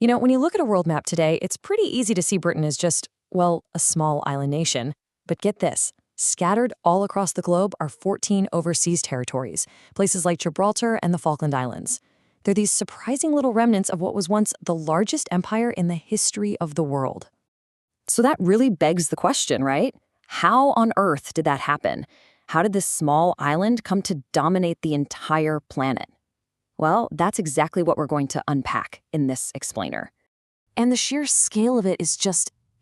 When you look at a world map today, it's pretty easy to see Britain as just, well, a small island nation. But get this. Scattered all across the globe are 14 overseas territories, places like Gibraltar and the Falkland Islands. They're these surprising little remnants of what was once the largest empire in the history of the world. So that really begs the question, right? How on earth did that happen? How did this small island come to dominate the entire planet? Well, that's exactly what we're going to unpack in this explainer. And the sheer scale of it is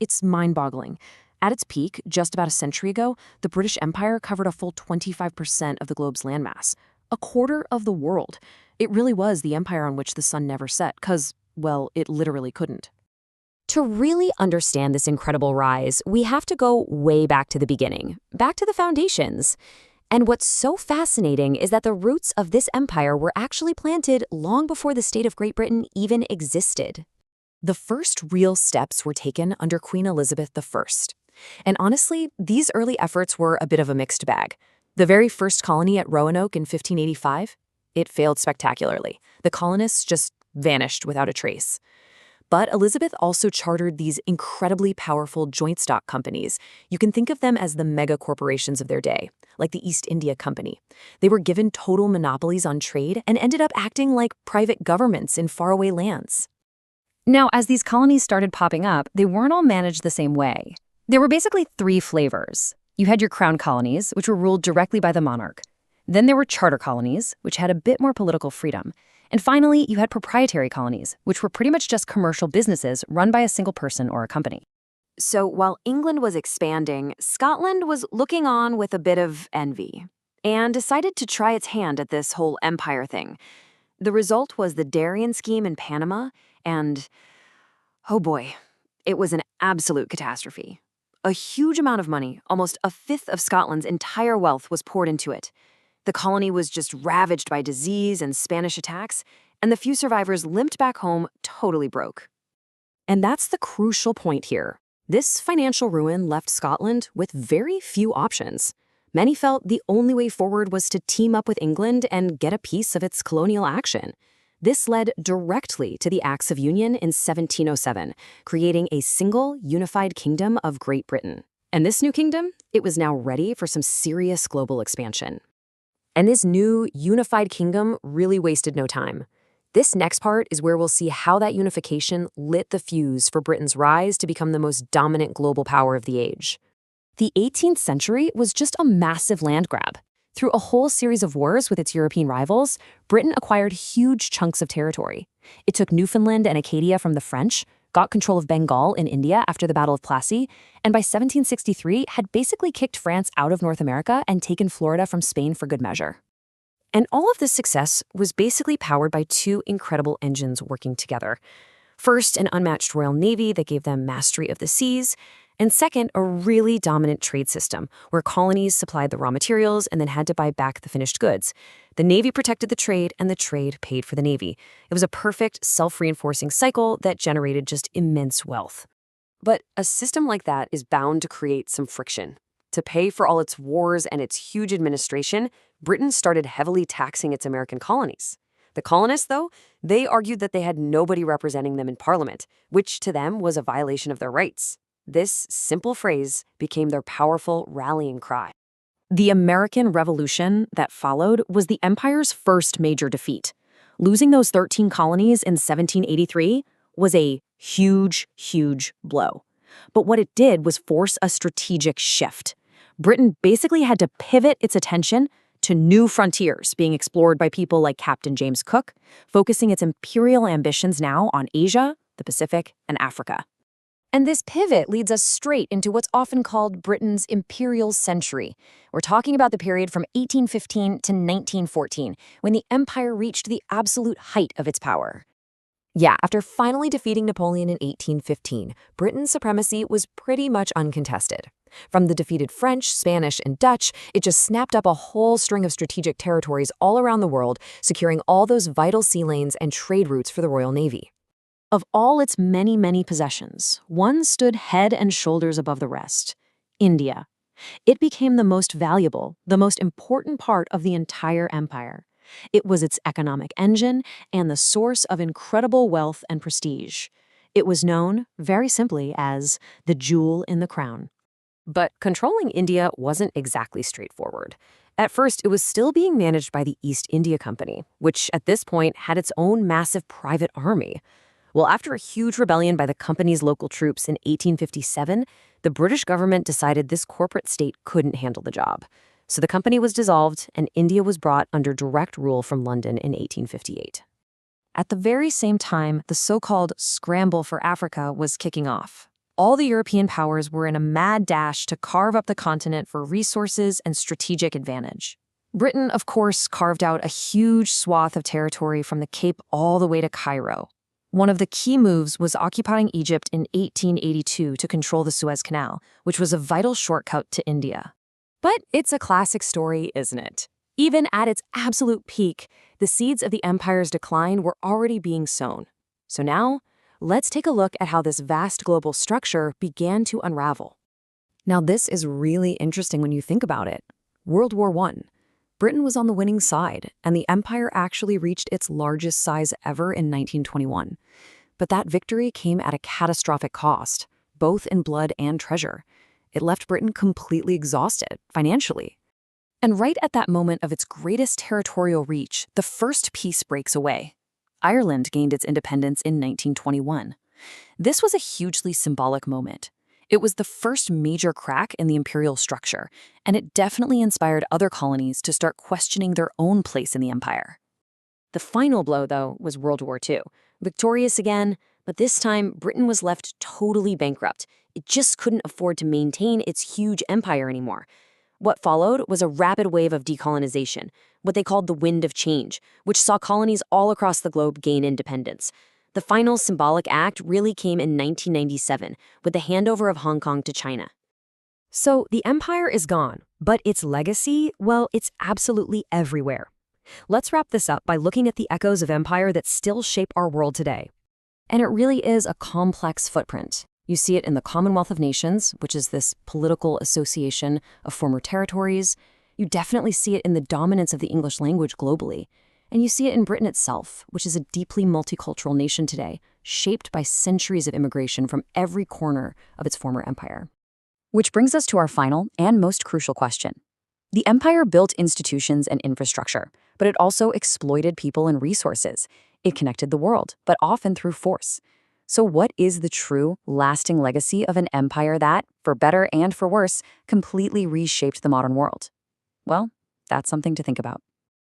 it's mind-boggling. At its peak, just about a century ago, the British Empire covered a full 25% of the globe's landmass, a quarter of the world. It really was the empire on which the sun never set, because, well, it literally couldn't. To really understand this incredible rise, we have to go way back to the beginning, back to the foundations. And what's so fascinating is that the roots of this empire were actually planted long before the state of Great Britain even existed. The first real steps were taken under Queen Elizabeth I. And honestly, these early efforts were a bit of a mixed bag. The very first colony at Roanoke in 1585, it failed spectacularly. The colonists just vanished without a trace. But Elizabeth also chartered these incredibly powerful joint stock companies. You can think of them as the mega corporations of their day, like the East India Company. They were given total monopolies on trade and ended up acting like private governments in faraway lands. Now, as these colonies started popping up, they weren't all managed the same way. There were basically three flavors. You had your crown colonies, which were ruled directly by the monarch. Then there were charter colonies, which had a bit more political freedom. And finally, you had proprietary colonies, which were pretty much just commercial businesses run by a single person or a company. So while England was expanding, Scotland was looking on with a bit of envy and decided to try its hand at this whole empire thing. The result was the Darien scheme in Panama, and oh boy, it was an absolute catastrophe. A huge amount of money, almost a fifth of Scotland's entire wealth, was poured into it. The colony was just ravaged by disease and Spanish attacks, and the few survivors limped back home totally broke. And that's the crucial point here. This financial ruin left Scotland with very few options. Many felt the only way forward was to team up with England and get a piece of its colonial action. This led directly to the Acts of Union in 1707, creating a single, unified kingdom of Great Britain. And this new kingdom, it was now ready for some serious global expansion. And this new, unified kingdom really wasted no time. This next part is where we'll see how that unification lit the fuse for Britain's rise to become the most dominant global power of the age. The 18th century was just a massive land grab. Through a whole series of wars with its European rivals, Britain acquired huge chunks of territory. It took Newfoundland and Acadia from the French, got control of Bengal in India after the Battle of Plassey, and by 1763 had basically kicked France out of North America and taken Florida from Spain for good measure. And all of this success was basically powered by two incredible engines working together. First, an unmatched Royal Navy that gave them mastery of the seas, and second, a really dominant trade system where colonies supplied the raw materials and then had to buy back the finished goods. The Navy protected the trade, and the trade paid for the Navy. It was a perfect, self-reinforcing cycle that generated just immense wealth. But a system like that is bound to create some friction. To pay for all its wars and its huge administration, Britain started heavily taxing its American colonies. The colonists, though, they argued that they had nobody representing them in Parliament, which to them was a violation of their rights. This simple phrase became their powerful rallying cry. The American Revolution that followed was the empire's first major defeat. Losing those 13 colonies in 1783 was a huge, huge blow. But what it did was force a strategic shift. Britain basically had to pivot its attention to new frontiers being explored by people like Captain James Cook, focusing its imperial ambitions now on Asia, the Pacific, and Africa. And this pivot leads us straight into what's often called Britain's imperial century. We're talking about the period from 1815 to 1914, when the empire reached the absolute height of its power. Yeah, after finally defeating Napoleon in 1815, Britain's supremacy was pretty much uncontested. From the defeated French, Spanish, and Dutch, it just snapped up a whole string of strategic territories all around the world, securing all those vital sea lanes and trade routes for the Royal Navy. Of all its many, many possessions, one stood head and shoulders above the rest: India. It became the most valuable, the most important part of the entire empire. It was its economic engine and the source of incredible wealth and prestige. It was known, very simply, as the jewel in the crown. But controlling India wasn't exactly straightforward. At first, it was still being managed by the East India Company, which at this point had its own massive private army. Well, after a huge rebellion by the company's local troops in 1857, the British government decided this corporate state couldn't handle the job. So the company was dissolved, and India was brought under direct rule from London in 1858. At the very same time, the so-called scramble for Africa was kicking off. All the European powers were in a mad dash to carve up the continent for resources and strategic advantage. Britain, of course, carved out a huge swath of territory from the Cape all the way to Cairo. One of the key moves was occupying Egypt in 1882 to control the Suez Canal, which was a vital shortcut to India. But it's a classic story, isn't it? Even at its absolute peak, the seeds of the empire's decline were already being sown. So now, let's take a look at how this vast global structure began to unravel. Now, this is really interesting when you think about it. World War I. Britain was on the winning side, and the empire actually reached its largest size ever in 1921. But that victory came at a catastrophic cost, both in blood and treasure. It left Britain completely exhausted, financially. And right at that moment of its greatest territorial reach, the first peace breaks away. Ireland gained its independence in 1921. This was a hugely symbolic moment. It was the first major crack in the imperial structure, and it definitely inspired other colonies to start questioning their own place in the empire. The final blow, though, was World War II. Victorious again, but this time Britain was left totally bankrupt. It just couldn't afford to maintain its huge empire anymore. What followed was a rapid wave of decolonization, what they called the wind of change, which saw colonies all across the globe gain independence. The final symbolic act really came in 1997 with the handover of Hong Kong to China. So the empire is gone, but its legacy, well, it's absolutely everywhere. Let's wrap this up by looking at the echoes of empire that still shape our world today. And it really is a complex footprint. You see it in the Commonwealth of Nations, which is this political association of former territories. You definitely see it in the dominance of the English language globally. And you see it in Britain itself, which is a deeply multicultural nation today, shaped by centuries of immigration from every corner of its former empire. Which brings us to our final and most crucial question. The empire built institutions and infrastructure, but it also exploited people and resources. It connected the world, but often through force. So what is the true, lasting legacy of an empire that, for better and for worse, completely reshaped the modern world? Well, that's something to think about.